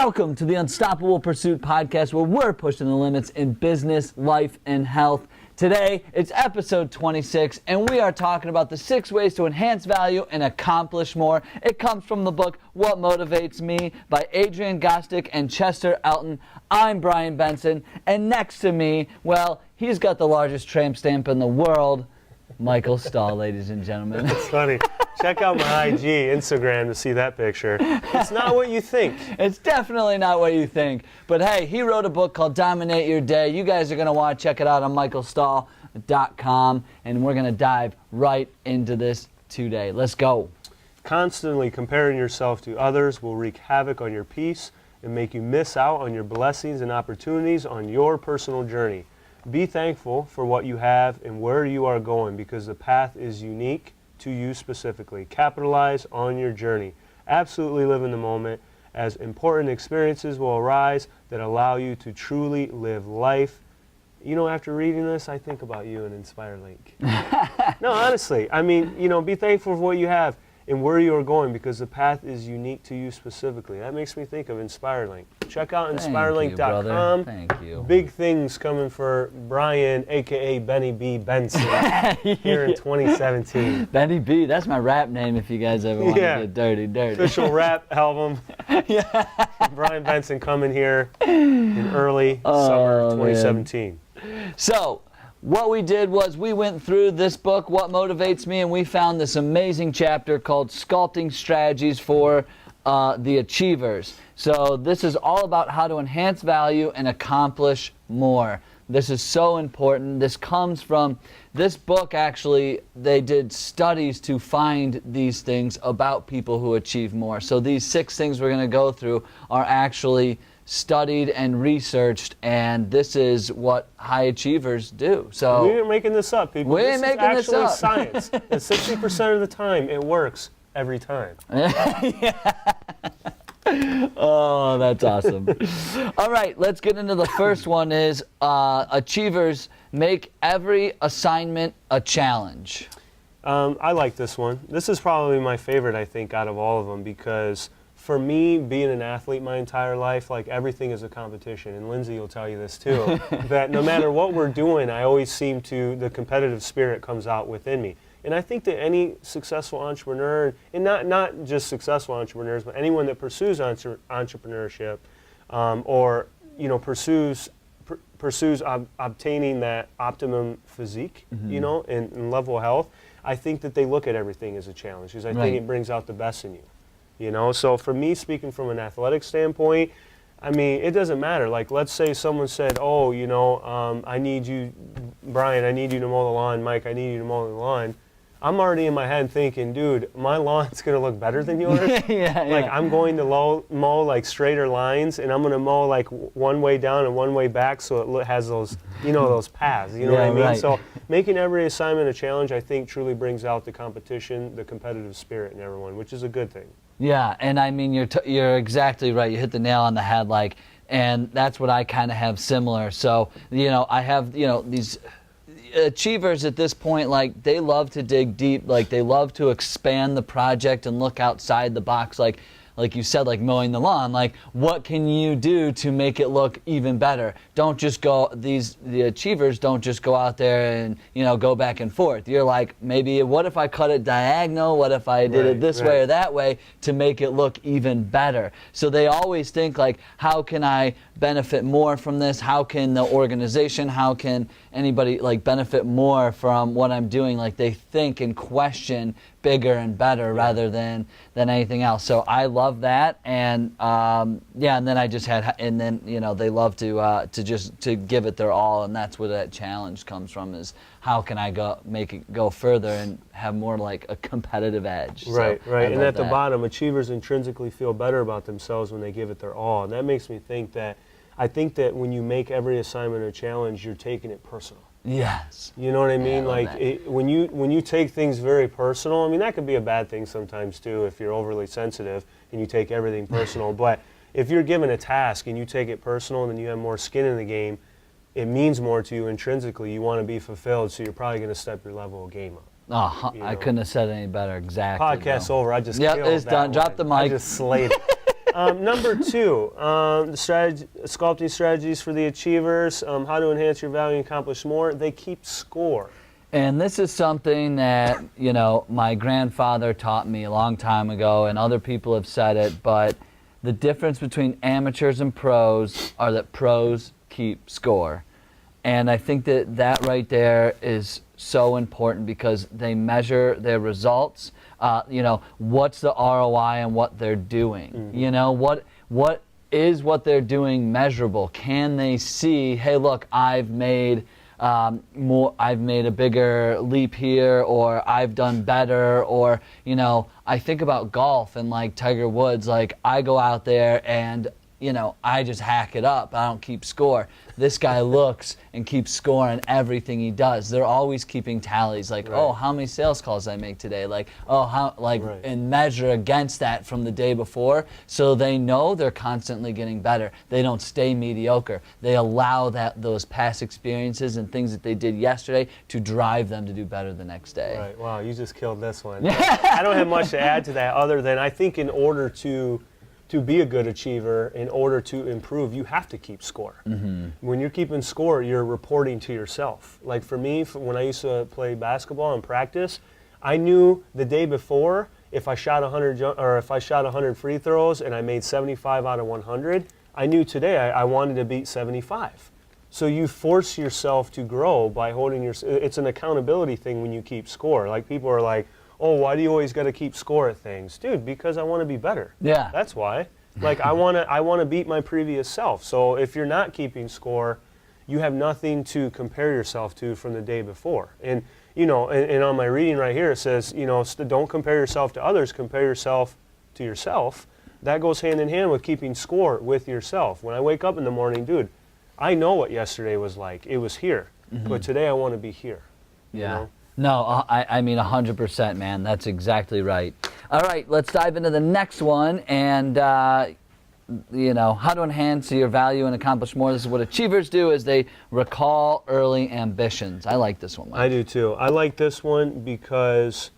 Welcome to the Unstoppable Pursuit podcast, where we're pushing the limits in business, life, and health. Today, it's episode 26, and we are talking about the 6 ways to enhance value and accomplish more. It comes from the book, What Motivates Me, by Adrian Gostick and Chester Elton. I'm Brian Benson, and next to me, well, he's got the largest tramp stamp in the world, Michael Stahl, ladies and gentlemen. It's funny. Check out my IG, Instagram, to see that picture. It's not what you think. It's definitely not what you think. But hey, he wrote a book called Dominate Your Day. You guys are going to want to check it out on michaelstahl.com, and we're going to dive right into this today. Let's go. Constantly comparing yourself to others will wreak havoc on your peace and make you miss out on your blessings and opportunities on your personal journey. Be thankful for what you have and where you are going, because the path is unique to you specifically. Capitalize on your journey. Absolutely live in the moment, as important experiences will arise that allow you to truly live life. You know, after reading this, I think about you and InspireLink. No, honestly, I mean, you know, be thankful for what you have and where you are going, because the path is unique to you specifically. That makes me think of InspireLink. Check out InspireLink.com. Thank you. Big things coming for Brian, a.k.a. Benny B. Benson, here in 2017. Benny B, that's my rap name if you guys ever want to get dirty. Official rap album. Brian Benson coming here in early summer 2017. Man. So, what we did was we went through this book, What Motivates Me, and we found this amazing chapter called Sculpting Strategies for the Achievers. So this is all about how to enhance value and accomplish more. This is so important. This comes from this book. Actually, they did studies to find these things about people who achieve more. So these 6 things we're going to go through are actually studied and researched, and this is what high achievers do. So we ain't making this up, people. We ain't making this up. This is actually science. And 60% of the time, it works every time. Oh, that's awesome. All right, let's get into the first one. Is achievers make every assignment a challenge. I like this one. This is probably my favorite, I think, out of all of them, because for me, being an athlete my entire life, like, everything is a competition. And Lindsay will tell you this too, that no matter what we're doing, I always seem to, the competitive spirit comes out within me. And I think that any successful entrepreneur, and not just successful entrepreneurs, but anyone that pursues entrepreneurship, or, you know, pursues obtaining that optimum physique, you know, and level of health, I think that they look at everything as a challenge, because I think it brings out the best in you. You know, so for me, speaking from an athletic standpoint, I mean, it doesn't matter. Like, let's say someone said, oh, you know, I need you, Brian, I need you to mow the lawn. Mike, I need you to mow the lawn. I'm already in my head thinking, dude, my lawn's going to look better than yours. I'm going to mow like straighter lines, and I'm going to mow like one way down and one way back, so it has those, you know, those paths. You know what I mean? Right. So making every assignment a challenge, I think, truly brings out the competition, the competitive spirit in everyone, which is a good thing. Yeah, and I mean, you're exactly right. You hit the nail on the head, like, and that's what I kind of have similar. So, you know, I have, you know, these achievers at this point, like, they love to dig deep, like, they love to expand the project and look outside the box, like you said, like mowing the lawn. Like, what can you do to make it look even better? Don't just go, the achievers don't just go out there and, you know, go back and forth. You're like, maybe, what if I cut it diagonal? What if I did it this way or that way to make it look even better? So they always think, like, how can I benefit more from this? How can the organization, how can anybody, like, benefit more from what I'm doing? Like, they think and question bigger and better rather than anything else. So I love that, and and then I just had, and then, you know, they love to give it their all, and that's where that challenge comes from, is how can I make it go further and have more like a competitive edge. Right. And at the bottom, achievers intrinsically feel better about themselves when they give it their all, and that makes me think that, I think that when you make every assignment a challenge, you're taking it personal. Yes. You know what I mean? Like, when you take things very personal, I mean, that could be a bad thing sometimes too, if you're overly sensitive and you take everything personal. But if you're given a task and you take it personal, and then you have more skin in the game, it means more to you intrinsically. You want to be fulfilled, so you're probably going to step your level of game up. Oh, I couldn't have said it any better. Exactly. Podcast's over. I just killed it's done. One. Drop the mic. I just slayed it. Number 2, sculpting strategies for the achievers, how to enhance your value and accomplish more. They keep score. And this is something that, you know, my grandfather taught me a long time ago, and other people have said it, but the difference between amateurs and pros are that pros keep score. And I think that that right there is so important because they measure their results. You know, what's the ROI and what they're doing? Mm-hmm. You know, what is what they're doing measurable? Can they see, hey, look, I've made a bigger leap here, or I've done better, or, you know, I think about golf and like Tiger Woods, like I go out there and, you know, I just hack it up. I don't keep score. This guy looks and keeps score on everything he does. They're always keeping tallies, like, right. Oh, how many sales calls I make today? Like, oh, how, like, right. And measure against that from the day before, so they know they're constantly getting better. They don't stay mediocre. They allow those past experiences and things that they did yesterday to drive them to do better the next day. Right. Wow, you just killed this one. I don't have much to add to that other than I think in order to be a good achiever, in order to improve, you have to keep score. Mm-hmm. When you're keeping score, you're reporting to yourself. Like for me, when I used to play basketball and practice, I knew the day before if I shot 100 free throws and I made 75 out of 100, I knew today I wanted to beat 75. So you force yourself to grow by holding it's an accountability thing when you keep score. Like people are like, oh, why do you always got to keep score at things? Dude, because I want to be better. Yeah. That's why. Like I want to beat my previous self. So if you're not keeping score, you have nothing to compare yourself to from the day before. And you know, and on my reading right here it says, you know, don't compare yourself to others, compare yourself to yourself. That goes hand in hand with keeping score with yourself. When I wake up in the morning, dude, I know what yesterday was like. It was here. Mm-hmm. But today I want to be here. Yeah. You know? No, I mean 100%, man. That's exactly right. All right, let's dive into the next one, and you know, how to enhance your value and accomplish more. This is what achievers do: is they recall early ambitions. I like this one, Mike. I do too. I like this one because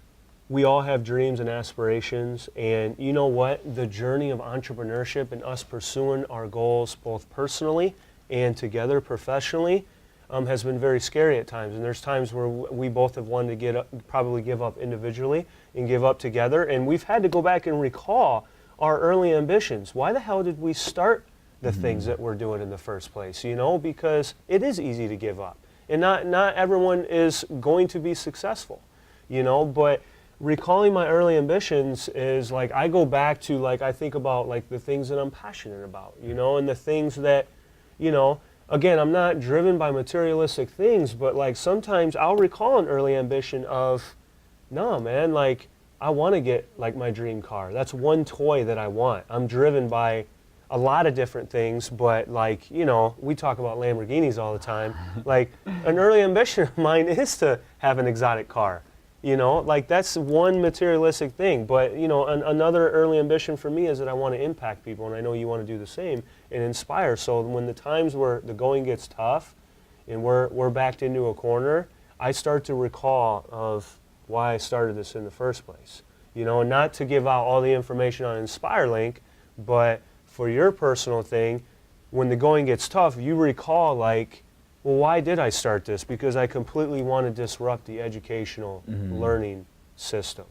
we all have dreams and aspirations, and you know what? The journey of entrepreneurship and us pursuing our goals, both personally and together professionally, has been very scary at times, and there's times where we both have wanted to probably give up individually and give up together, and we've had to go back and recall our early ambitions. Why the hell did we start the things that we're doing in the first place? You know, because it is easy to give up, and not everyone is going to be successful, you know, but recalling my early ambitions is like I go back to, like, I think about like the things that I'm passionate about, you know, and the things that, you know, again, I'm not driven by materialistic things, but like sometimes I'll recall an early ambition of, no, man, like I want to get like my dream car. That's one toy that I want. I'm driven by a lot of different things, but like, you know, we talk about Lamborghinis all the time. Like an early ambition of mine is to have an exotic car. You know, like that's one materialistic thing. But, you know, another early ambition for me is that I want to impact people, and I know you want to do the same and inspire. So when the times where the going gets tough and we're backed into a corner, I start to recall of why I started this in the first place. You know, not to give out all the information on InspireLink, but for your personal thing, when the going gets tough, you recall like, well, why did I start this? Because I completely want to disrupt the educational learning system.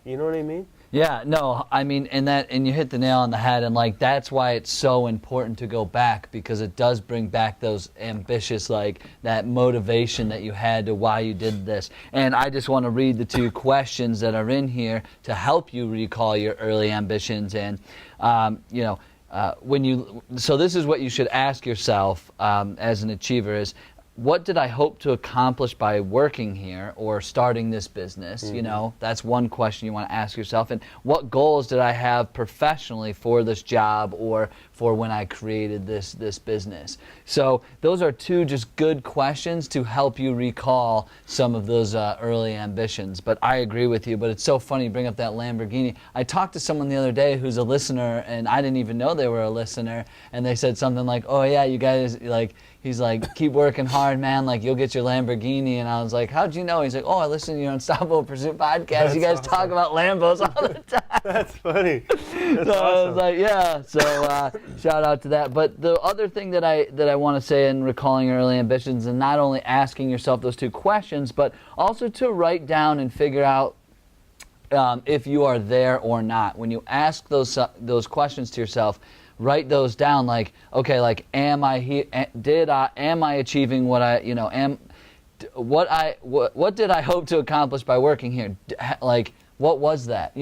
You know what I mean? Yeah, no, I mean, and you hit the nail on the head, and like that's why it's so important to go back, because it does bring back those ambitious, like that motivation that you had to why you did this. And I just want to read the 2 questions that are in here to help you recall your early ambitions. And you know, so this is what you should ask yourself as an achiever is, what did I hope to accomplish by working here or starting this business? You know, that's one question you want to ask yourself. And what goals did I have professionally for this job or for when I created this business? So those are 2 just good questions to help you recall some of those early ambitions. But I agree with you, but it's so funny you bring up that Lamborghini. I talked to someone the other day who's a listener, and I didn't even know they were a listener, and they said something like, oh yeah, you guys, like, he's like, keep working hard, man. Like, you'll get your Lamborghini. And I was like, how'd you know? He's like, oh, I listen to your Unstoppable Pursuit podcast. That's you guys awesome. talk about Lambos all the time. That's funny. That's So I was awesome. like, yeah. So shout out to that. But the other thing that I want to say in recalling your early ambitions, and not only asking yourself those 2 questions, but also to write down and figure out if you are there or not. When you ask those questions to yourself, write those down. Like, okay, like, am I here? Am I achieving what I, what did I hope to accomplish by working here? Like, what was that?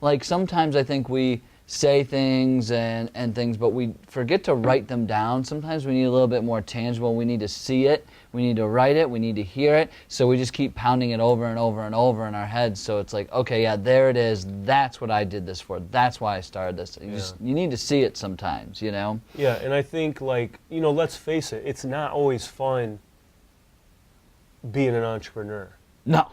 Like, sometimes I think we say things and things, but we forget to write them down. Sometimes we need a little bit more tangible. We need to see it. We need to write it. We need to hear it. So we just keep pounding it over and over and over in our heads. So it's like, okay, yeah, there it is. That's what I did this for. That's why I started this. You need to see it sometimes, Yeah, and I think, like, let's face it, it's not always fun being an entrepreneur. No.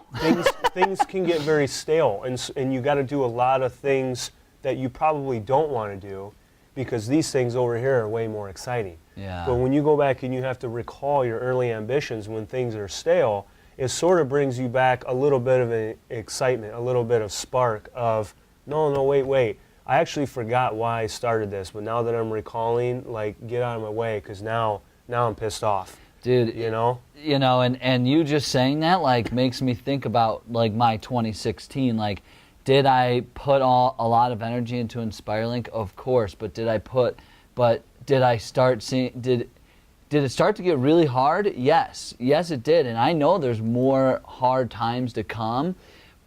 Things can get very stale, and you got to do a lot of things that you probably don't want to do, because these things over here are way more exciting. Yeah. But when you go back and you have to recall your early ambitions when things are stale, it sort of brings you back a little bit of an excitement, a little bit of spark of, no, wait. I actually forgot why I started this, but now that I'm recalling, like, get out of my way, because now I'm pissed off. Dude, and you just saying that, like, makes me think about, like, my 2016, like, did I put a lot of energy into InspireLink? Of course, but did I start seeing, did it start to get really hard? Yes, it did, and I know there's more hard times to come,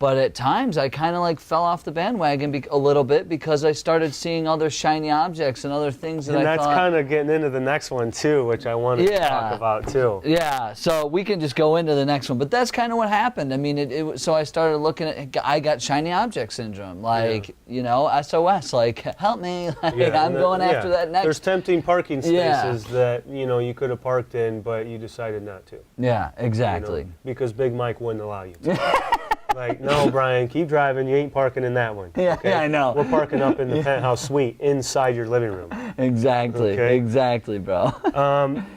but at times I kind of like fell off the bandwagon a little bit, because I started seeing other shiny objects and other things that I thought. And that's kind of getting into the next one too, which I wanted to talk about too. Yeah, so we can just go into the next one, but that's kind of what happened. I mean, so I started looking at, I got shiny object syndrome, like, SOS, like, help me, like, I'm going after that next. There's tempting parking spaces that, you could have parked in, but you decided not to. Yeah, exactly. Because Big Mike wouldn't allow you to. Like, no, Brian, keep driving. You ain't parking in that one. Yeah, okay? yeah, I know. We're parking up in the penthouse suite inside your living room. Exactly, bro.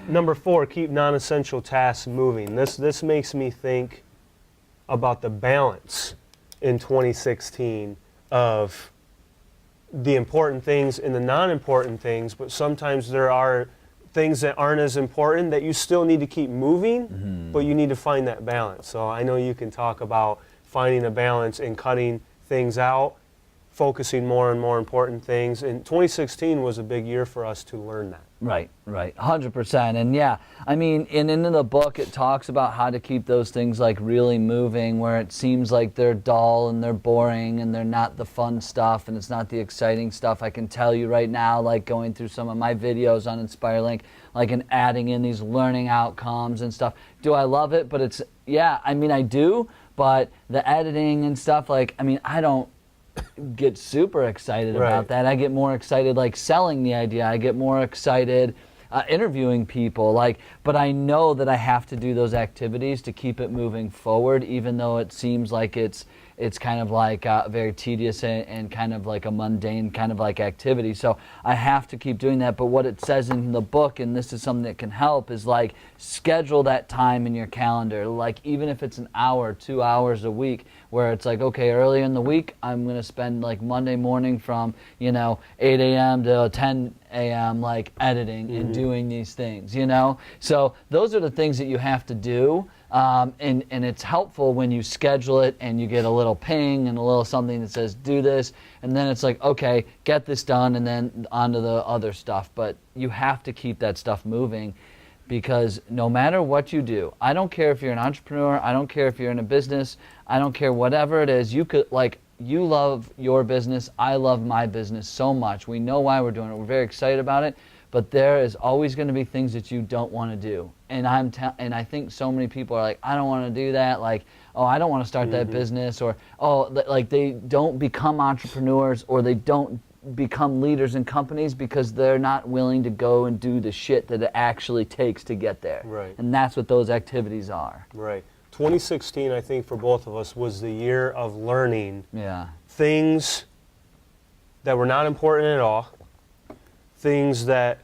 Number 4, keep non-essential tasks moving. This makes me think about the balance in 2016 of the important things and the non-important things, but sometimes there are things that aren't as important that you still need to keep moving, but you need to find that balance. So I know you can talk about finding a balance and cutting things out, focusing more on more important things. And 2016 was a big year for us to learn that. Right, 100%. And yeah, I mean, in the book, it talks about how to keep those things like really moving, where it seems like they're dull and they're boring and they're not the fun stuff and it's not the exciting stuff. I can tell you right now, like going through some of my videos on InspireLink, like, and adding in these learning outcomes and stuff. Do I love it? But I do, but the editing and stuff, like, I mean, I don't get super excited about that. I get more excited like selling the idea. I get more excited interviewing people, like, but I know that I have to do those activities to keep it moving forward, even though it seems like it's kind of like very tedious and kind of like a mundane kind of like activity. So I have to keep doing that. But what it says in the book, and this is something that can help, is like schedule that time in your calendar. Like, even if it's an hour, 2 hours a week, where it's like, okay, earlier in the week, I'm going to spend like Monday morning from, 8 a.m. to 10 a.m. like editing and doing these things, So those are the things that you have to do. And it's helpful when you schedule it and you get a little ping and a little something that says do this, and then it's like, okay, get this done, and then on to the other stuff. But you have to keep that stuff moving, because no matter what you do, I don't care if you're an entrepreneur, I don't care if you're in a business, I don't care whatever it is, you love your business, I love my business so much. We know why we're doing it, we're very excited about it. But there is always going to be things that you don't want to do. And I think so many people are like, I don't want to do that. Like, oh, I don't want to start that business. Or, oh, like they don't become entrepreneurs, or they don't become leaders in companies because they're not willing to go and do the shit that it actually takes to get there. Right. And that's what those activities are. Right. 2016, I think, for both of us was the year of learning things that were not important at all, things that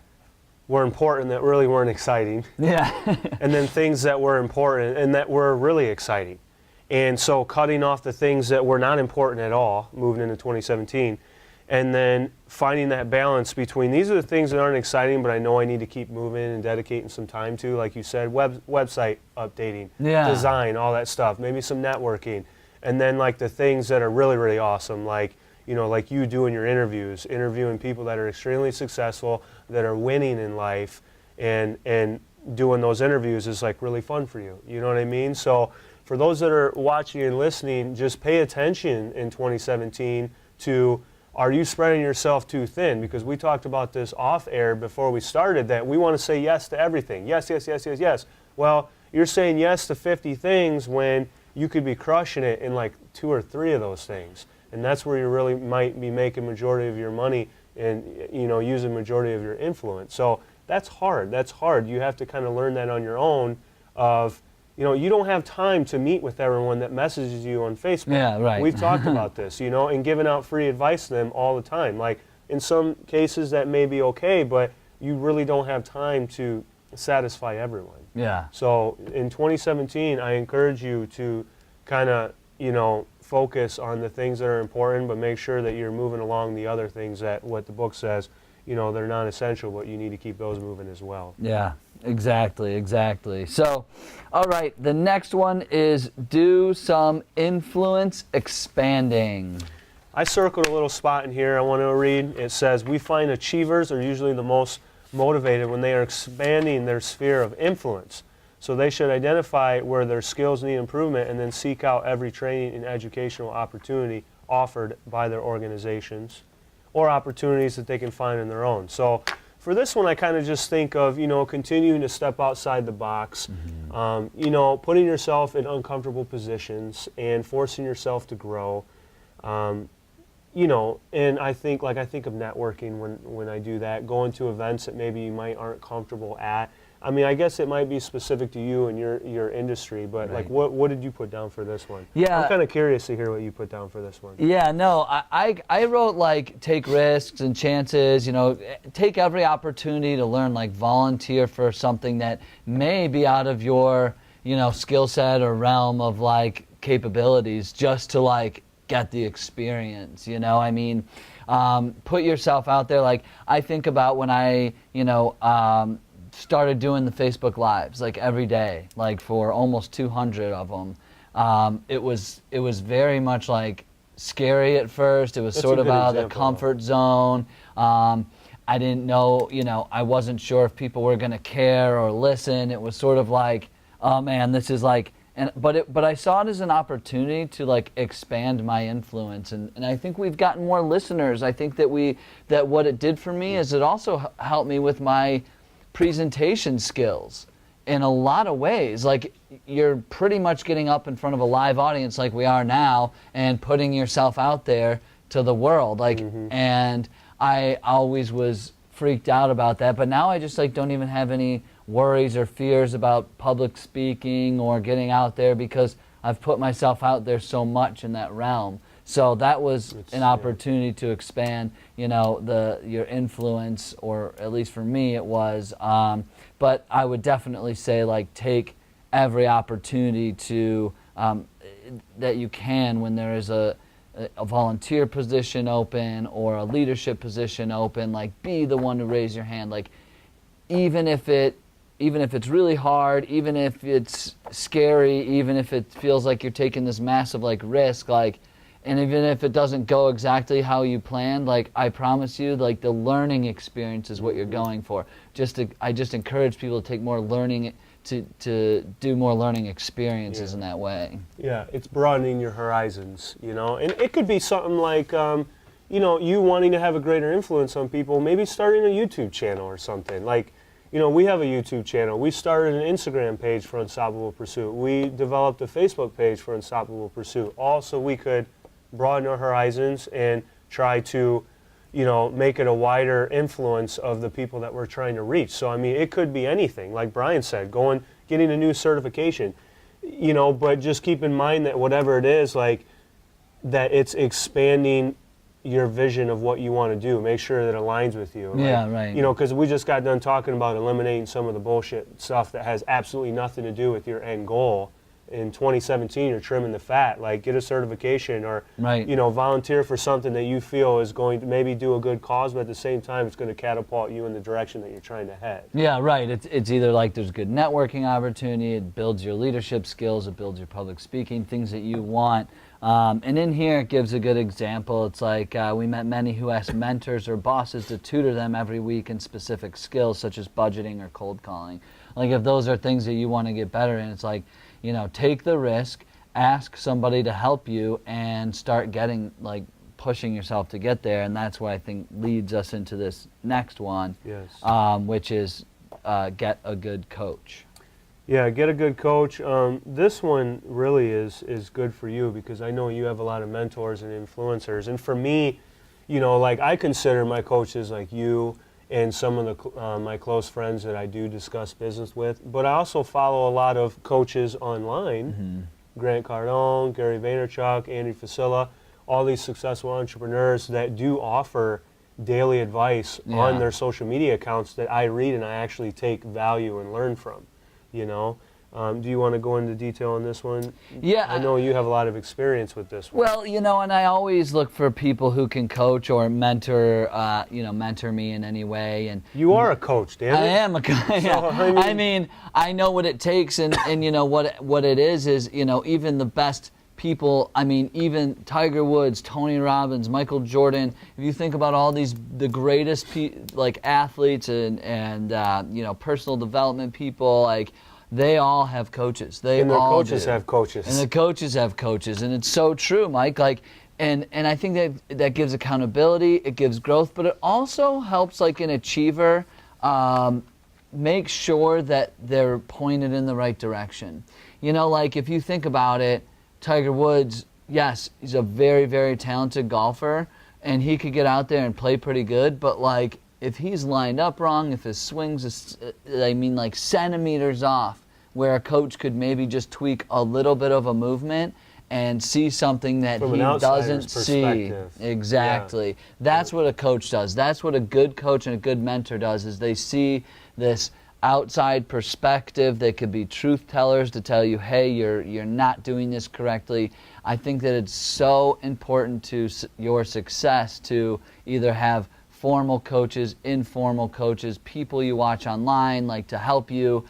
were important that really weren't exciting. Yeah. And then things that were important and that were really exciting. And so cutting off the things that were not important at all, moving into 2017, and then finding that balance between these are the things that aren't exciting, but I know I need to keep moving and dedicating some time to, like you said, website updating, design, all that stuff, maybe some networking. And then like the things that are really, really awesome, like, you know, like you doing your interviews, interviewing people that are extremely successful, that are winning in life, and doing those interviews is like really fun for you. You know what I mean? So for those that are watching and listening, just pay attention in 2017 to, are you spreading yourself too thin? Because we talked about this off air before we started, that we want to say yes to everything. Yes, yes, yes, yes, yes. Well, you're saying yes to 50 things when you could be crushing it in like 2 or 3 of those things. And that's where you really might be making majority of your money and, you know, using majority of your influence. So that's hard. That's hard. You have to kind of learn that on your own of, you know, you don't have time to meet with everyone that messages you on Facebook. Yeah, right. We've talked about this, you know, and giving out free advice to them all the time. Like, in some cases that may be okay, but you really don't have time to satisfy everyone. Yeah. So in 2017, I encourage you to kind of, you know, focus on the things that are important, but make sure that you're moving along the other things that, what the book says, you know, they're non-essential, but you need to keep those moving as well. Yeah, exactly, exactly. So, all right, the next one is do some influence expanding. I circled a little spot in here I want to read. It says, we find achievers are usually the most motivated when they are expanding their sphere of influence. So they should identify where their skills need improvement and then seek out every training and educational opportunity offered by their organizations or opportunities that they can find on their own. So for this one, I kind of just think of, you know, continuing to step outside the box, you know, putting yourself in uncomfortable positions and forcing yourself to grow. You know, and I think of networking when I do that, going to events that maybe you aren't comfortable at. I mean, I guess it might be specific to you and your industry, but like, what did you put down for this one? Yeah, I'm kind of curious to hear what you put down for this one. Yeah, no, I wrote like take risks and chances, you know, take every opportunity to learn, like volunteer for something that may be out of your, you know, skill set or realm of like capabilities, just to like get the experience, you know. I mean, put yourself out there. Like, I think about when I, you know, started doing the Facebook Lives like every day, like for almost 200 of them. It was very much like scary at first. It was sort of out of the comfort zone. I didn't know, you know, I wasn't sure if people were going to care or listen. It was sort of like, oh man, this is like, but I saw it as an opportunity to like expand my influence, and I think we've gotten more listeners. I think that what it did for me is it also helped me with my presentation skills in a lot of ways. Like, you're pretty much getting up in front of a live audience like we are now and putting yourself out there to the world. Like, and I always was freaked out about that, but now I just like don't even have any worries or fears about public speaking or getting out there because I've put myself out there so much in that realm. So that was an opportunity to expand, you know, your influence, or at least for me it was. But I would definitely say, like, take every opportunity to that you can when there is a volunteer position open or a leadership position open. Like, be the one to raise your hand. Like, even if it's really hard, even if it's scary, even if it feels like you're taking this massive like risk, like. And even if it doesn't go exactly how you planned, like, I promise you, like, the learning experience is what you're going for. I just encourage people to take more learning, to do more learning experiences in that way. Yeah, it's broadening your horizons, you know. And it could be something like, you know, you wanting to have a greater influence on people, maybe starting a YouTube channel or something. Like, you know, we have a YouTube channel. We started an Instagram page for Unstoppable Pursuit. We developed a Facebook page for Unstoppable Pursuit, all so we could broaden our horizons and try to, you know, make it a wider influence of the people that we're trying to reach. So, I mean, it could be anything, like Brian said, getting a new certification, you know, but just keep in mind that whatever it is, like, that it's expanding your vision of what you want to do. Make sure that it aligns with you. Yeah, right. You know, because we just got done talking about eliminating some of the bullshit stuff that has absolutely nothing to do with your end goal. In 2017, you're trimming the fat. Like, get a certification or, you know, volunteer for something that you feel is going to maybe do a good cause, but at the same time, it's going to catapult you in the direction that you're trying to head. Yeah, right. It's either like there's good networking opportunity, it builds your leadership skills, it builds your public speaking, things that you want. And in here, it gives a good example. It's like we met many who ask mentors or bosses to tutor them every week in specific skills, such as budgeting or cold calling. Like, if those are things that you want to get better in, it's like, you know, take the risk, ask somebody to help you, and start getting, like, pushing yourself to get there. And that's what I think leads us into this next one, which is get a good coach. Yeah, get a good coach. This one really is good for you because I know you have a lot of mentors and influencers. And for me, you know, like, I consider my coaches like you and some of the my close friends that I do discuss business with. But I also follow a lot of coaches online, Grant Cardone, Gary Vaynerchuk, Andy Frisella, all these successful entrepreneurs that do offer daily advice on their social media accounts that I read and I actually take value and learn from, you know. Do you want to go into detail on this one? Yeah. I know you have a lot of experience with this one. Well, you know, and I always look for people who can coach or mentor, mentor me in any way. And you are a coach, Dan. I am a coach. So, I mean, I know what it takes, and you know, what it is, you know, even the best people, I mean, even Tiger Woods, Tony Robbins, Michael Jordan, if you think about all these, the greatest like athletes and you know, personal development people, like, they all have coaches. And their coaches have coaches. And the coaches have coaches. And it's so true, Mike. Like, and I think that gives accountability, it gives growth, but it also helps, like, an achiever make sure that they're pointed in the right direction. You know, like, if you think about it, Tiger Woods, yes, he's a very, very talented golfer, and he could get out there and play pretty good, but, like, if he's lined up wrong, if his swings is, I mean, like, centimeters off, where a coach could maybe just tweak a little bit of a movement and see something that he doesn't see. Exactly. That's what a coach does. That's what a good coach and a good mentor does, is they see this outside perspective. They could be truth tellers to tell you, hey, you're not doing this correctly. I think that it's so important to your success to either have formal coaches, informal coaches, people you watch online, like, to help you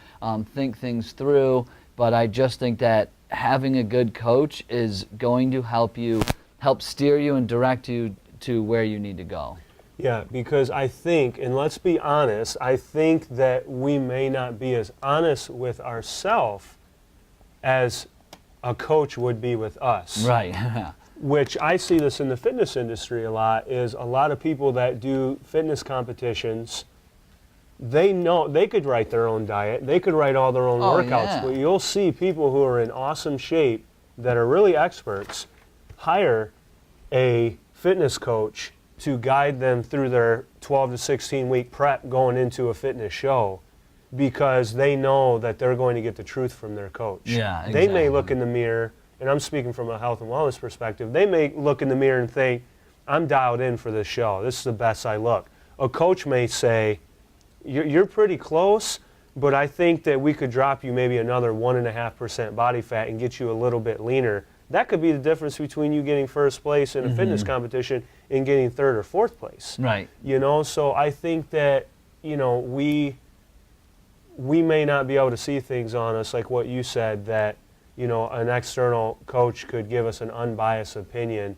think things through. But I just think that having a good coach is going to help steer you and direct you to where you need to go. Yeah, because I think, and let's be honest, I think that we may not be as honest with ourselves as a coach would be with us. Right. Which I see this in the fitness industry a lot, is a lot of people that do fitness competitions, they know they could write their own diet, they could write all their own workouts, but you'll see people who are in awesome shape that are really experts hire a fitness coach to guide them through their 12 to 16 week prep going into a fitness show, because they know that they're going to get the truth from their coach. Yeah, exactly. They may look in the mirror, and I'm speaking from a health and wellness perspective, they may look in the mirror and think, I'm dialed in for this show. This is the best I look. A coach may say, you're pretty close, but I think that we could drop you maybe another 1.5% body fat and get you a little bit leaner. That could be the difference between you getting first place in a fitness competition and getting third or fourth place. Right. You know, so I think that, you know, we may not be able to see things on us, like what you said, that, you know, an external coach could give us an unbiased opinion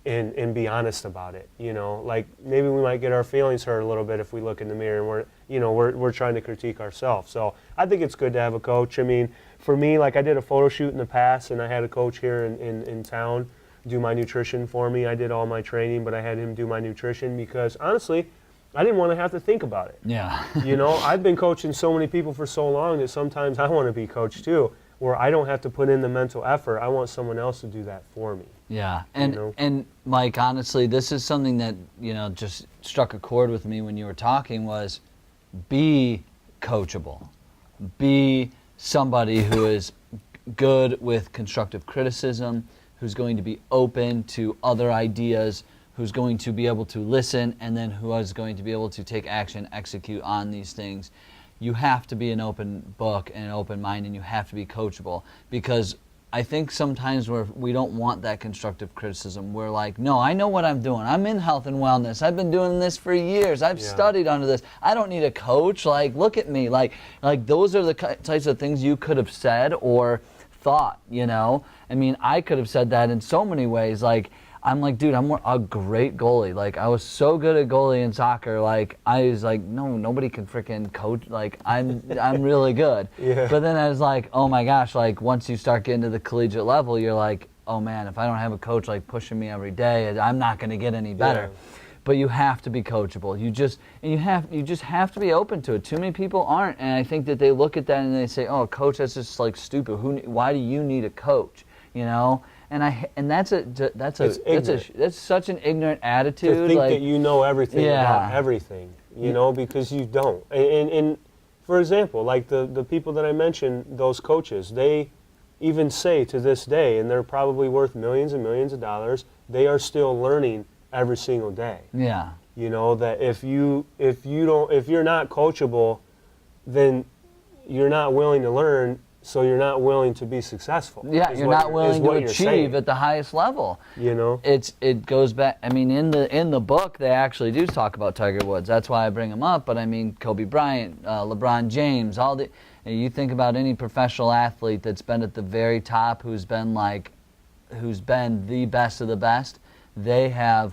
and be honest about it. You know, like, maybe we might get our feelings hurt a little bit if we look in the mirror and we're trying to critique ourselves. So I think it's good to have a coach. I mean, for me, like, I did a photo shoot in the past, and I had a coach here in town do my nutrition for me. I did all my training, but I had him do my nutrition because, honestly, I didn't want to have to think about it. Yeah. You know, I've been coaching so many people for so long that sometimes I want to be coached too, where I don't have to put in the mental effort. I want someone else to do that for me. Yeah, and Mike, honestly, this is something that, you know, just struck a chord with me when you were talking, was be coachable. Be somebody who is good with constructive criticism, who's going to be open to other ideas, who's going to be able to listen, and then who is going to be able to take action, execute on these things. You have to be an open book and an open mind, and you have to be coachable, because I think sometimes we don't want that constructive criticism. We're like, no, I know what I'm doing. I'm in health and wellness. I've been doing this for years. I've studied under this. I don't need a coach. Like, look at me. Like those are the types of things you could have said or thought, you know? I mean, I could have said that in so many ways. Like, I'm like, dude, I'm a great goalie. Like, I was so good at goalie in soccer. Like, I was like, no, nobody can freaking coach. Like, I'm really good. Yeah. But then I was like, oh my gosh, like, once you start getting to the collegiate level, you're like, oh man, if I don't have a coach like pushing me every day, I'm not going to get any better. Yeah. But you have to be coachable. You just have to be open to it. Too many people aren't, and I think that they look at that and they say, oh, coach, that's just like stupid. Why do you need a coach? You know. And that's such an ignorant attitude. To think like, that you know everything about everything, you know, because you don't. And for example, like the people that I mentioned, those coaches, they even say to this day, and they're probably worth millions and millions of dollars, they are still learning every single day. Yeah. You know, that if you're not coachable, then you're not willing to learn. So you're not willing to be successful. Yeah, you're not willing to achieve at the highest level. You know, it goes back. I mean, in the book, they actually do talk about Tiger Woods. That's why I bring him up. But I mean, Kobe Bryant, LeBron James, you think about any professional athlete that's been at the very top, who's been the best of the best. They have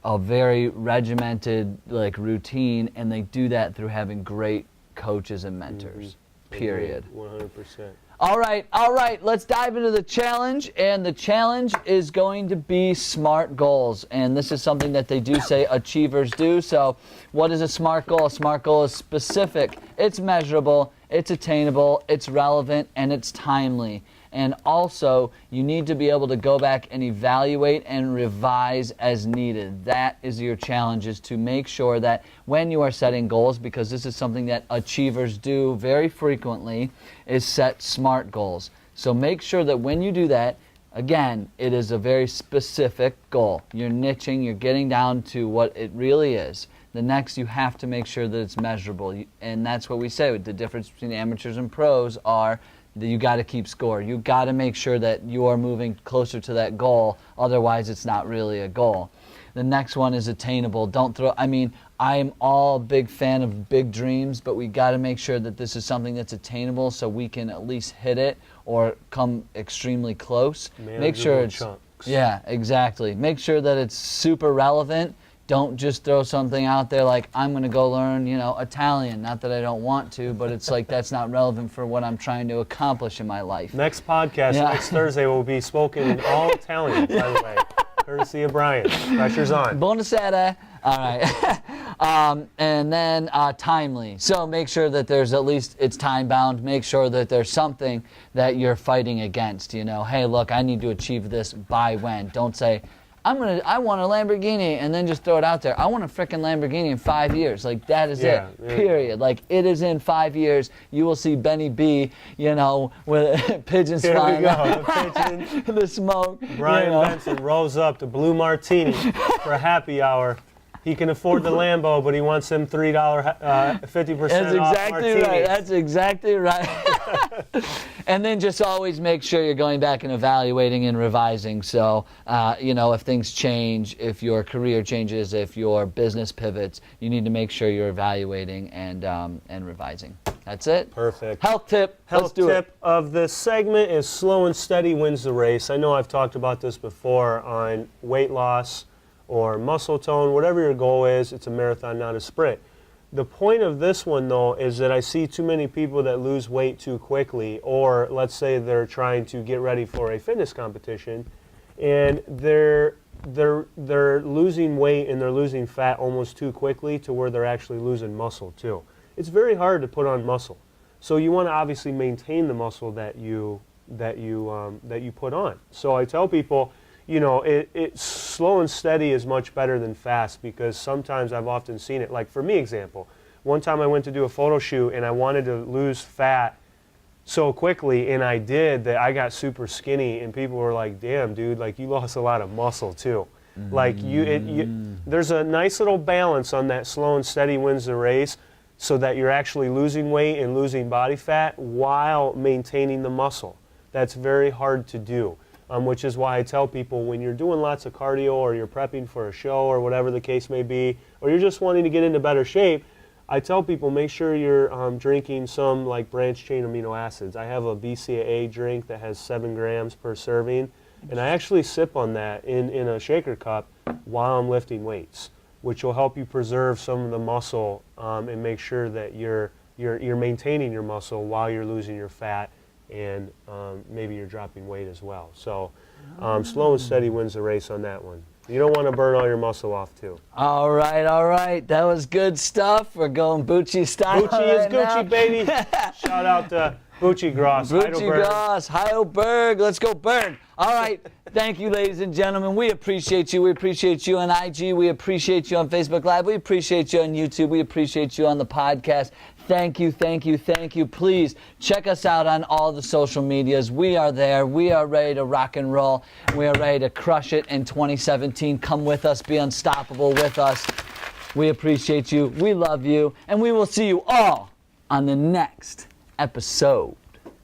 a very regimented routine, and they do that through having great coaches and mentors. Mm-hmm. Period. 100%. All right, let's dive into the challenge, and the challenge is going to be SMART goals, and this is something that they do say achievers do. So what is a SMART goal? A SMART goal is specific, it's measurable, it's attainable, it's relevant, and it's timely. And also, you need to be able to go back and evaluate and revise as needed. That is your challenge, is to make sure that when you are setting goals, because this is something that achievers do very frequently, is set SMART goals. So make sure that when you do that, again, it is a very specific goal. You're niching, you're getting down to what it really is. The next, you have to make sure that it's measurable. And that's what we say. The difference between amateurs and pros are that you got to keep score. You got to make sure that you are moving closer to that goal. Otherwise, it's not really a goal. The next one is attainable. I'm all a big fan of big dreams, but we got to make sure that this is something that's attainable so we can at least hit it or come extremely close. Make sure it's chunks. Yeah, exactly. Make sure that it's super relevant. Don't just throw something out there like, I'm going to go learn, Italian. Not that I don't want to, but it's like that's not relevant for what I'm trying to accomplish in my life. Next podcast, next Thursday, will be spoken in all Italian, by the way. Courtesy of Brian. Pressure's on. Buonasera. All right. And then timely. So make sure that there's at least, it's time bound. Make sure that there's something that you're fighting against. Hey, look, I need to achieve this by when. Don't say, I want a Lamborghini, and then just throw it out there. I want a frickin' Lamborghini in 5 years. Like, that is it. Period. Like, it is in 5 years. You will see Benny B, with pigeons flying out. The pigeons. The smoke. Brian Benson rolls up to Blue Martini for a happy hour. He can afford the Lambo, but he wants them $3 50% off martinis. Right. That's exactly right. And then just always make sure you're going back and evaluating and revising. So, if things change, if your career changes, if your business pivots, you need to make sure you're evaluating and revising. That's it. Perfect. Health tip. Health tip of this segment is slow and steady wins the race. I know I've talked about this before on weight loss or muscle tone, whatever your goal is. It's a marathon, not a sprint. The point of this one, though, is that I see too many people that lose weight too quickly, or let's say they're trying to get ready for a fitness competition, and they're losing weight and they're losing fat almost too quickly to where they're actually losing muscle too. It's very hard to put on muscle, so you want to obviously maintain the muscle that you put on. So I tell people, it's slow and steady is much better than fast, because sometimes I've often seen it. Like for me, example, one time I went to do a photo shoot and I wanted to lose fat so quickly, and I did, that I got super skinny, and people were like, damn, dude, like you lost a lot of muscle too. Like there's a nice little balance on that slow and steady wins the race, so that you're actually losing weight and losing body fat while maintaining the muscle. That's very hard to do, which is why I tell people when you're doing lots of cardio or you're prepping for a show or whatever the case may be, or you're just wanting to get into better shape, I tell people make sure you're drinking some like branched chain amino acids. I have a BCAA drink that has 7 grams per serving, and I actually sip on that in a shaker cup while I'm lifting weights, which will help you preserve some of the muscle and make sure that you're maintaining your muscle while you're losing your fat, and maybe you're dropping weight as well. So slow and steady wins the race on that one. You don't want to burn all your muscle off too. All right. That was good stuff. We're going Bucci style. Bucci is right Gucci, now. baby. Shout out to Bucci Gross. Bucci Gross, Heidelberg. Let's go, Berg. All right. Thank you, ladies and gentlemen. We appreciate you. We appreciate you on IG. We appreciate you on Facebook Live. We appreciate you on YouTube. We appreciate you on the podcast. Thank you. Please check us out on all the social medias. We are there. We are ready to rock and roll. We are ready to crush it in 2017. Come with us. Be unstoppable with us. We appreciate you. We love you. And we will see you all on the next episode.